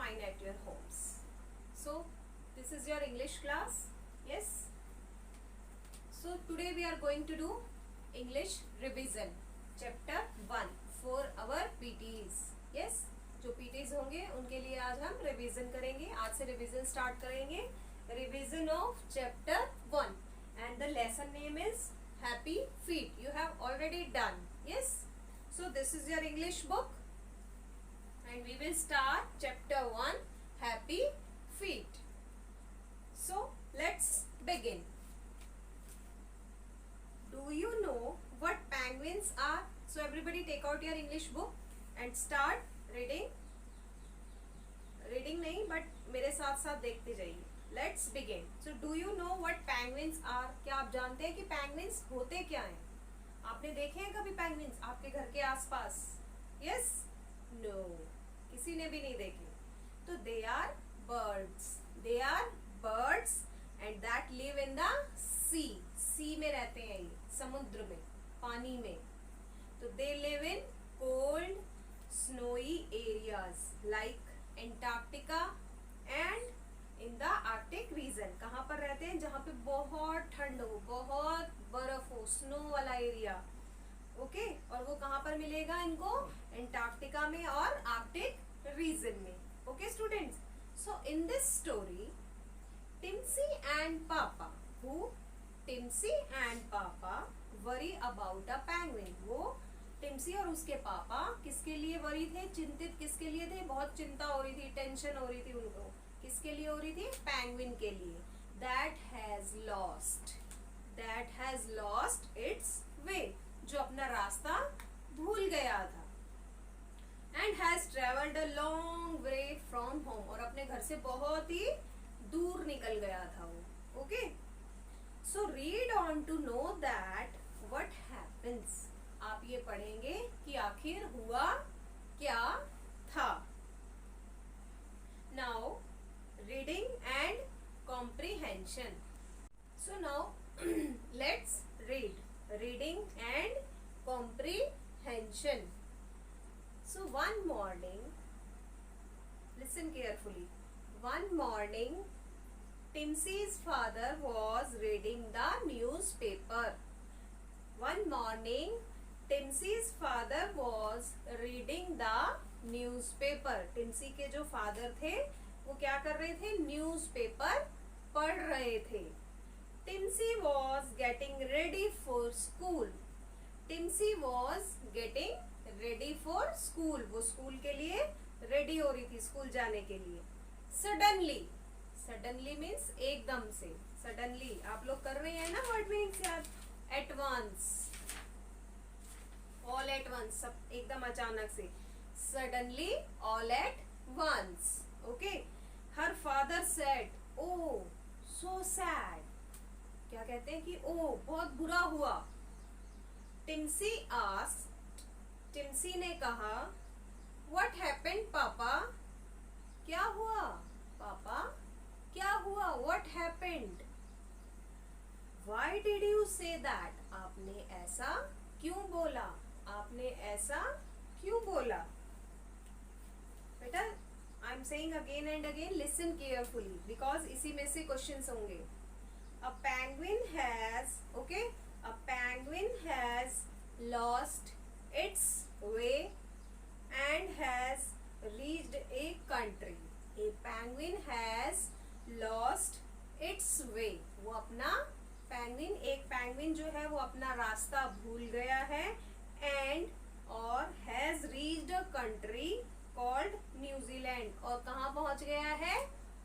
fine at your homes. So this is your English class. Yes. So today we are going to do English revision chapter 1 for our PTs. Yes, जो PTs होंगे उनके लिए आज हम revision करेंगे. आज से रिवीजन स्टार्ट करेंगे. Revision of chapter 1 and the lesson name is Happy Feet. You have already done. Yes. So this is your English book and we will start chapter 1 Happy Feet. So let's begin. Do you know what penguins are? So everybody take out your English book and start reading. Reading नहीं but मेरे साथ साथ देखते जाइए. Let's begin. So do you know what penguins are? क्या आप जानते हैं कि penguins होते क्या हैं? आपने देखे हैं कभी penguins आपके घर के आसपास? Yes? No. किसी ने भी नहीं देखे. तो they are birds. They are birds and that live in the sea. Sea में रहते हैं ये, समुद्र में, पानी में. तो they live in cold, snowy areas like Antarctica and in the Arctic region. कहाँ पर रहते हैं? जहाँ पे बहुत ठंड हो, बहुत बर्फ हो, स्नो वाला एरिया. ओके, और वो कहाँ पर मिलेगा इनको? एंटार्क्टिका में और आर्कटिक रीजन में. Okay students, so in this story Timsy and papa Timsy and papa worry about a penguin. वो टिम्सी और उसके पापा किसके लिए वरी थे? चिंतित किसके लिए थे? बहुत चिंता हो रही थी, टेंशन हो रही थी उनको. किसके लिए हो रही थी? पेंगुइन के लिए. दैट हैज लॉस्ट इट्स वे. जो अपना रास्ता भूल गया था. And has travelled a long way from home. और अपने घर से बहुत ही दूर निकल गया था वो. Okay, so read on to know that what happens. आप ये पढ़ेंगे कि आखिर हुआ क्या था. Now reading and comprehension. So now let's read. Reading and comprehension. So one morning, listen carefully. One morning, Timsy's father was reading the newspaper. One morning, Timsy's father was reading the newspaper. Timsy के जो father थे, वो क्या कर रहे थे? Newspaper पढ़ रहे थे. Timsy was getting ready for school. Timsy was getting ready for school. वो स्कूल के लिए रेडी हो रही थी, स्कूल जाने के लिए. सडनली मीन्स एकदम से. सडनली आप लोग कर रहे हैं ना वर्ड मीनिंग्स याद. At once, all at once, सब एकदम अचानक से. Suddenly, all at once. Okay, her father said, oh so sad. क्या कहते हैं कि ओ बहुत बुरा हुआ. टिम्सी आस्क्ड. टिम्सी ने कहा, व्हाट हैपेंड पापा. क्या हुआ पापा, क्या हुआ? What happened. Why did you say that. आपने ऐसा क्यों बोला? आपने ऐसा क्यों बोला? बेटा I am saying again and again, listen carefully because इसी में से क्वेश्चंस होंगे. A penguin has, okay, a penguin has lost its way and has reached a country. A penguin has lost its way. वो अपना penguin, एक penguin जो है वो अपना रास्ता भूल गया है. and और has reached a country called New Zealand. और कहाँ पहुंच गया है?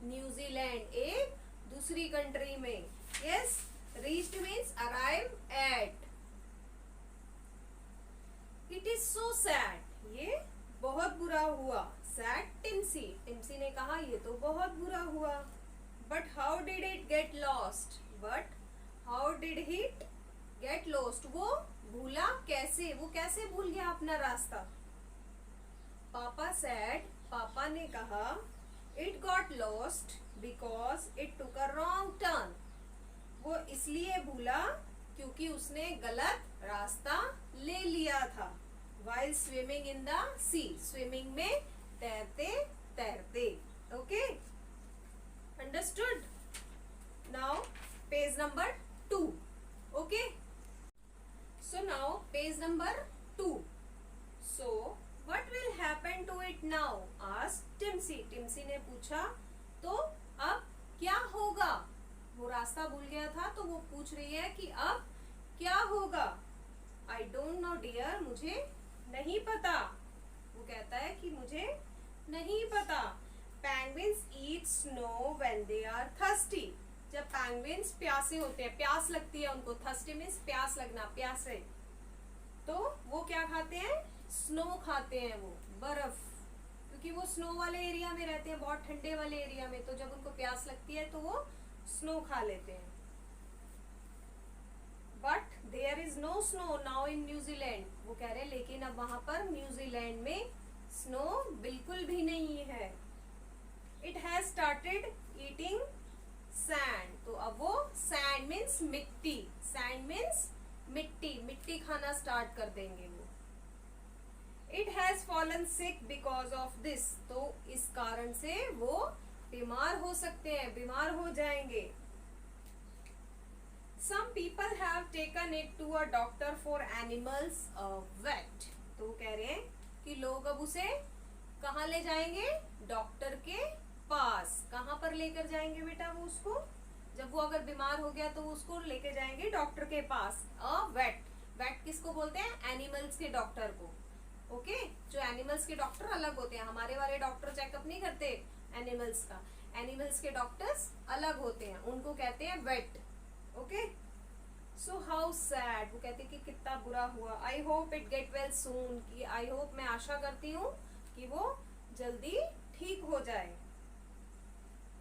न्यूजीलैंड, एक दूसरी कंट्री में. yes, reached means arrive at. It is so sad. ये बहुत बुरा हुआ. सैड टिम्सी. टिम्सी ने कहा ये तो बहुत बुरा हुआ. But how did it get lost. But how did it get lost. वो भूला कैसे? वो कैसे भूल गया अपना रास्ता? पापा सैड. पापा ने कहा, it got lost because it took a wrong turn. वो इसलिए भूला क्योंकि उसने गलत रास्ता ले लिया था. while swimming in the sea. Swimming में तैरते तैरते. टिम्सी ने पूछा तो अब क्या होगा। वो रास्ता भूल गया था तो वो पूछ रही है कि अब क्या होगा। आई डोंट नो डियर, मुझे नहीं पता। वो कहता है कि मुझे नहीं पता। Penguins eat snow when they are thirsty. जब पेंगुइन्स प्यासे होते हैं, प्यास लगती है उनको, थर्स्टी मीन्स प्यास लगना, प्यासे, तो वो क्या खाते हैं, स्नो खाते हैं, वो बर्फ, क्योंकि वो स्नो वाले एरिया में रहते हैं, बहुत ठंडे वाले एरिया में, तो जब उनको प्यास लगती है तो वो स्नो खा लेते हैं। But there is no snow now in New Zealand. वो कह रहे हैं लेकिन अब वहां पर न्यूजीलैंड में स्नो बिल्कुल भी नहीं है। It has started eating sand. तो अब वो सैंड मीन्स मिट्टी, सैंड मीन्स मिट्टी, मिट्टी खाना स्टार्ट कर देंगे वो। It has fallen sick because of this. तो इस कारण से वो बीमार हो सकते हैं, बीमार हो जाएंगे। Some people have taken it to a doctor for animals vet। तो वो कह रहे हैं कि लोग अब उसे कहाँ ले जाएंगे, डॉक्टर के पास। कहाँ पर लेकर जाएंगे बेटा वो उसको, जब वो अगर बीमार हो गया तो उसको लेकर जाएंगे डॉक्टर के पास। वेट, वेट किसको बोलते हैं, एनिमल्स के डॉक्टर को। ओके, जो एनिमल्स के डॉक्टर अलग होते हैं, हमारे वाले डॉक्टर चेकअप नहीं करते एनिमल्स का, एनिमल्स के डॉक्टर्स अलग होते हैं, उनको कहते हैं wet. Okay, so how sad. वो कहते कि कितना बुरा हुआ। I hope it get well soon, कि आई होप, मैं आशा करती हूँ कि वो जल्दी ठीक हो जाए।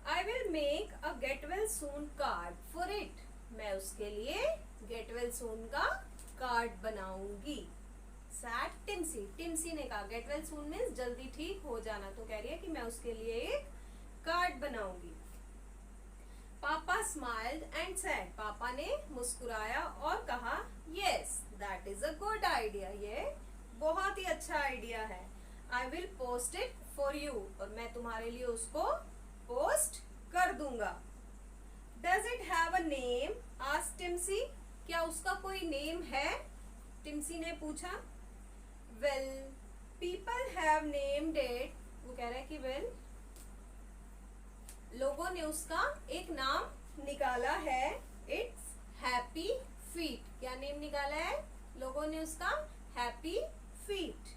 I will make a gate well soon card for it. मैं उसके लिए गेट वेल सून का कार्ड बनाऊंगी। सैड टिम्सी, टिम्सी ने कहा गेट वेल सून मीन्स जल्दी ठीक हो जाना, तो कह रही है कि मैं उसके लिए एक कार्ड बनाऊंगी। पापा स्माइल्ड एंड सेड। पापा ने मुस्कुराया और कहा yes that is a good idea. ये बहुत ही अच्छा आइडिया है। I will post it for you. और मैं तुम्हारे लिए उसको पोस्ट कर दूंगा। Does it have a name, asked Timsy. क्या उसका कोई नेम है, टिम्सी ने पूछा। Well people have named it. वो कह रहा है कि वेल लोगों ने उसका एक नाम निकाला है। It's happy feet. क्या नेम निकाला है लोगों ने उसका, happy feet.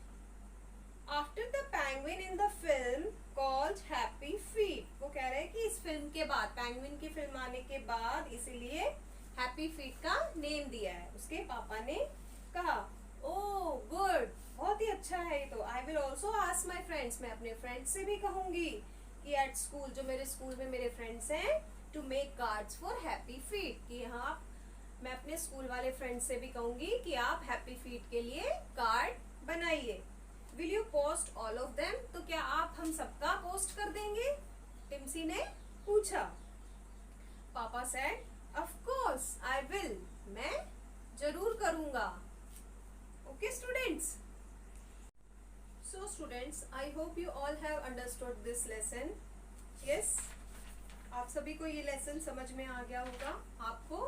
After the penguin in the film called happy feet. वो कह रहे हैं कि इस फिल्म के बाद, पेंगुइन की फिल्म आने के बाद इसीलिए हैप्पी फीट का नेम दिया है। उसके पापा ने कहा ओह गुड, बहुत ही अच्छा है ये तो। I will also ask my friends. मैं अपने फ्रेंड्स से भी कहूंगी कि एट स्कूल, जो मेरे स्कूल में मेरे फ्रेंड्स हैं, to make cards for happy feet. कि हाँ, मैं अपने स्कूल वाले फ्रेंड्स से भी कहूंगी कि आप हैप्पी फीट के लिए कार्ड बनाइए। Will you post all of them. तो क्या आप हम सबका पोस्ट कर देंगे, टिम्सी ने पूछा। पापा said of course I will. मैं जरूर करूंगा। Okay students, so students I hope you all have understood this lesson। yes, आप सभी को ये लेसन समझ में आ गया होगा। आपको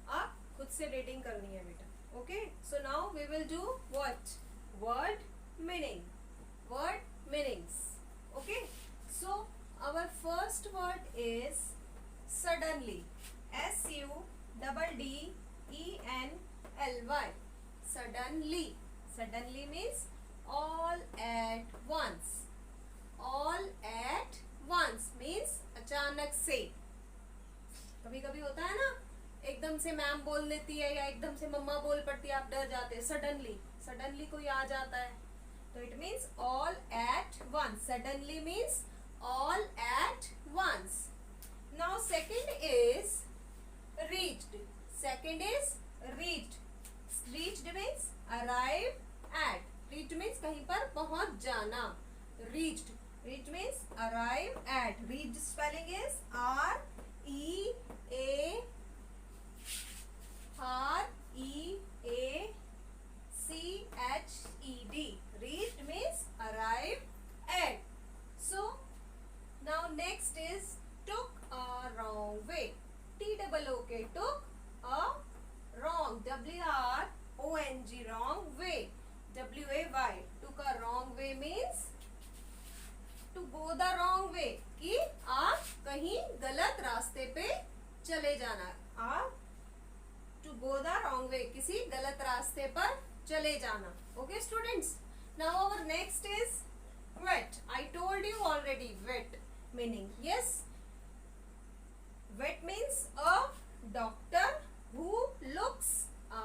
आप खुद से रीडिंग करनी है बेटा। Okay, so now we will do what, word meaning, word meanings. Okay, so our first word is suddenly, SUDDENLY, suddenly. Suddenly means all at once। all at once means अचानक से। कभी कभी होता है ना, एकदम से मैम बोल देती है या एकदम से मम्मा बोल पड़ती है, आप डर जाते हैं। सडनली, सडनली कोई आ जाता है, तो it means all at once। suddenly means all at once। now second is reached। second is reached। reached means arrive at। reached means कहीं पर पहुंच जाना। reached, reached means arrive at। reached spelling is REACHED। reached means arrive at। so now next is took a wrong way। TOOK, took a wrong, WRONG, wrong way, WAY। took a wrong way means to go the wrong किसी गलत रास्ते पर चले जाना. Okay students, now our next is wet. I told you already wet meaning. Yes, wet means a doctor who looks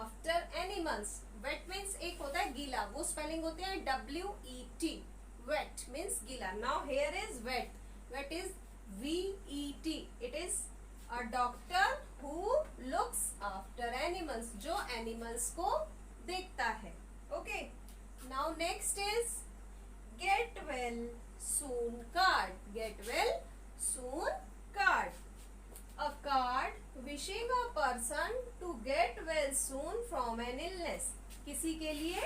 after animals. Wet means एक होता है गीला, वो स्पेलिंग होते हैं WET. Wet means गीला. Now here is wet. Wet is VET. It is a doctor who looks after animals, जो animals को देखता है. Okay. Now next is get well soon card. Get well soon card. A card wishing a person to get well soon from an illness. किसी के लिए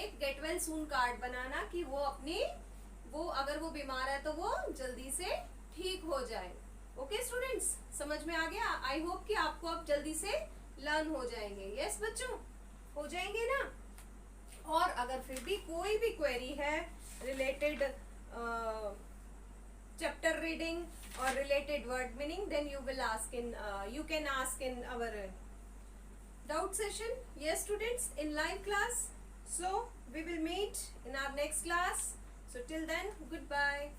एक get well soon card बनाना कि वो अगर वो बीमार है तो वो जल्दी से ठीक हो जाए. ओके स्टूडेंट्स, समझ में आ गया? आई होप कि आपको अब जल्दी से लर्न हो जाएंगे. यस बच्चों, हो जाएंगे ना? और अगर फिर भी कोई भी क्वेरी है related chapter reading or related word meaning, then you will ask in you can ask in our doubt session. Yes students, in live class. So we will meet in our next class. So till then, goodbye.